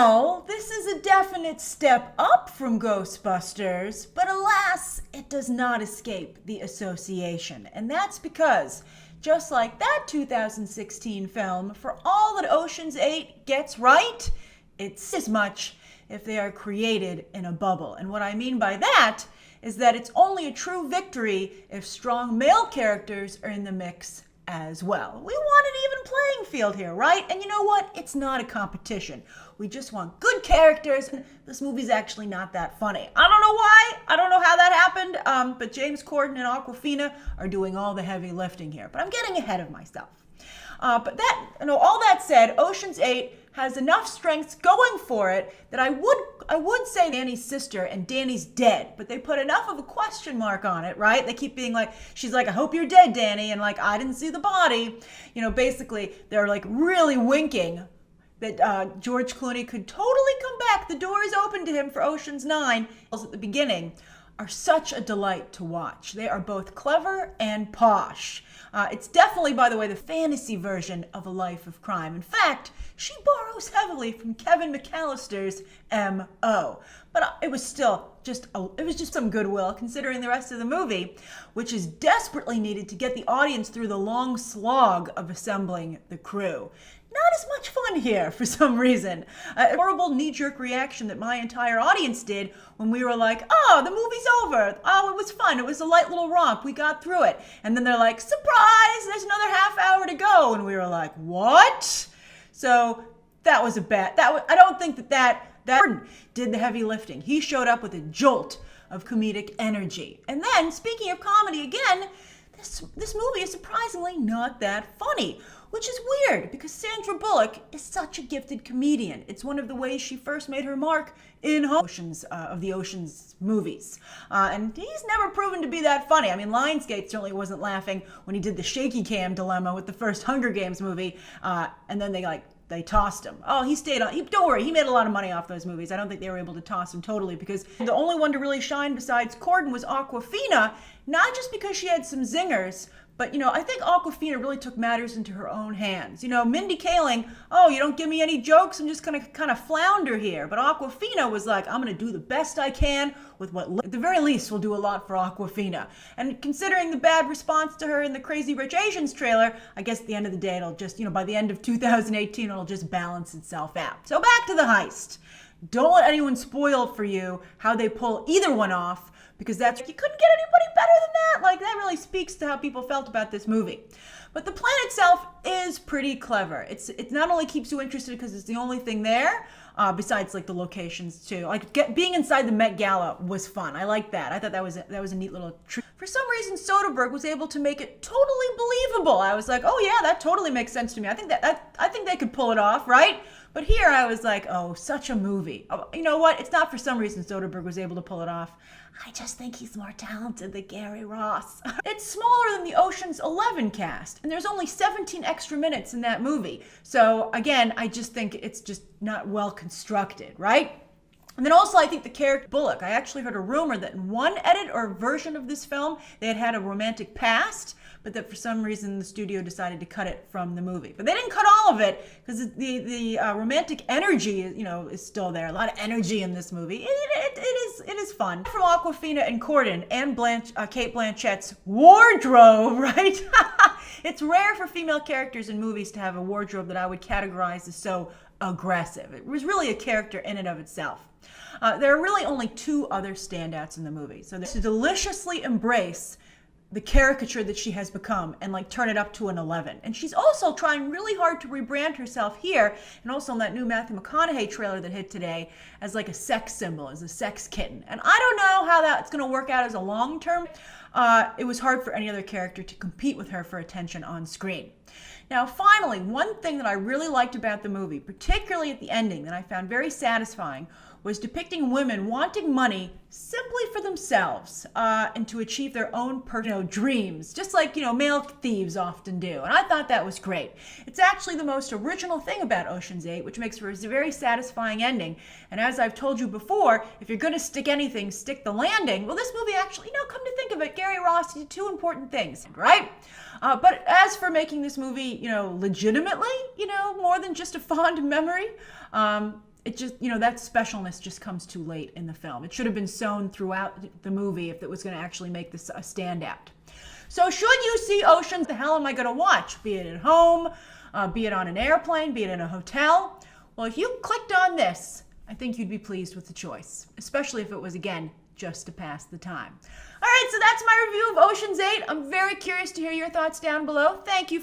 Well, this is a definite step up from Ghostbusters, but alas, it does not escape the association. And that's because, just like that 2016 film, for all that Ocean's 8 gets right, it's as much if they are created in a bubble. And what I mean by that is that it's only a true victory if strong male characters are in the mix as well. We want an even playing field here, right? And you know what? It's not a competition. We just want good characters. This movie's actually not that funny. I don't know why. I don't know how that happened. But James Corden and Awkwafina are doing all the heavy lifting here. But I'm getting ahead of myself. But that, all that said, Ocean's 8 has enough strengths going for it that I would say Danny's sister and Danny's dead, but they put enough of a question mark on it, right? They keep being like, she's like, I hope you're dead, Danny, and like, I didn't see the body. Basically, they're like really winking that George Clooney could totally come back. The door is open to him for Ocean's 9 at the beginning. Are such a delight to watch. They are both clever and posh. It's definitely, by the way, the fantasy version of A Life of Crime. In fact, she borrows heavily from Kevin McAllister's M.O. But it was still just some goodwill, considering the rest of the movie, which is desperately needed to get the audience through the long slog of assembling the crew. Not as much fun here for some reason. A horrible knee-jerk reaction that my entire audience did when we were like, oh, the movie's over. Oh, it was fun. It was a light little romp. We got through it. And then they're like, surprise, there's another half hour to go. And we were like, what? So that was I don't think that Gordon did the heavy lifting. He showed up with a jolt of comedic energy. And then, speaking of comedy again, this movie is surprisingly not that funny, which is weird because Sandra Bullock is such a gifted comedian. It's one of the ways she first made her mark in Oceans of the Oceans movies. And he's never proven to be that funny. I mean, Lionsgate certainly wasn't laughing when he did the shaky cam dilemma with the first Hunger Games movie, and then they tossed him. Oh, he stayed on. Don't worry, he made a lot of money off those movies. I don't think they were able to toss him totally because the only one to really shine besides Corden was Awkwafina, not just because she had some zingers, but, I think Awkwafina really took matters into her own hands. Mindy Kaling, oh, you don't give me any jokes, I'm just going to kind of flounder here. But Awkwafina was like, I'm going to do the best I can with what, at the very least, will do a lot for Awkwafina. And considering the bad response to her in the Crazy Rich Asians trailer, I guess at the end of the day, it'll just, by the end of 2018, it'll just balance itself out. So back to the heist. Don't let anyone spoil for you how they pull either one off, because you couldn't get anybody better than that. Like, that really speaks to how people felt about this movie. But the plan itself is pretty clever. It not only keeps you interested because it's the only thing there, besides like the locations too. Like being inside the Met Gala was fun. I like that. I thought that was a neat little trick. For some reason, Soderbergh was able to make it totally believable. I was like, oh yeah, that totally makes sense to me. I think they could pull it off, right? But here I was like, oh, such a movie. Oh, you know what? It's not for some reason Soderbergh was able to pull it off. I just think he's more talented than Gary Ross. It's smaller than the Ocean's 11 cast, and there's only 17 extra minutes in that movie. So again, I just think it's just not well constructed, right? And then also I think the character Bullock, I actually heard a rumor that in one edit or version of this film, they had a romantic past, but that for some reason the studio decided to cut it from the movie. But they didn't cut all of it because the romantic energy, is still there. A lot of energy in this movie. It is fun. From Awkwafina and Corden and Cate Blanchett's wardrobe, right? It's rare for female characters in movies to have a wardrobe that I would categorize as so aggressive. It was really a character in and of itself. There are really only two other standouts in the movie. So to deliciously embrace the caricature that she has become and turn it up to an 11. And she's also trying really hard to rebrand herself here and also in that new Matthew McConaughey trailer that hit today as a sex symbol, as a sex kitten. And I don't know how that's going to work out as a long term. It was hard for any other character to compete with her for attention on screen. Now, finally, one thing that I really liked about the movie, particularly at the ending, that I found very satisfying, was depicting women wanting money simply for themselves and to achieve their own personal dreams, just like, male thieves often do. And I thought that was great. It's actually the most original thing about Ocean's 8, which makes for a very satisfying ending. And as I've told you before, if you're going to stick anything, stick the landing. Well, this movie actually, come to think of it, Gary Ross did two important things, right? But as for making this movie, legitimately, more than just a fond memory, it just, that specialness just comes too late in the film. It should have been sown throughout the movie if it was going to actually make this a standout. So should you see Oceans, the hell am I going to watch? Be it at home, be it on an airplane, be it in a hotel? Well, if you clicked on this, I think you'd be pleased with the choice, especially if it was, again, just to pass the time. All right, so that's my review of Ocean's 8. I'm very curious to hear your thoughts down below. Thank you.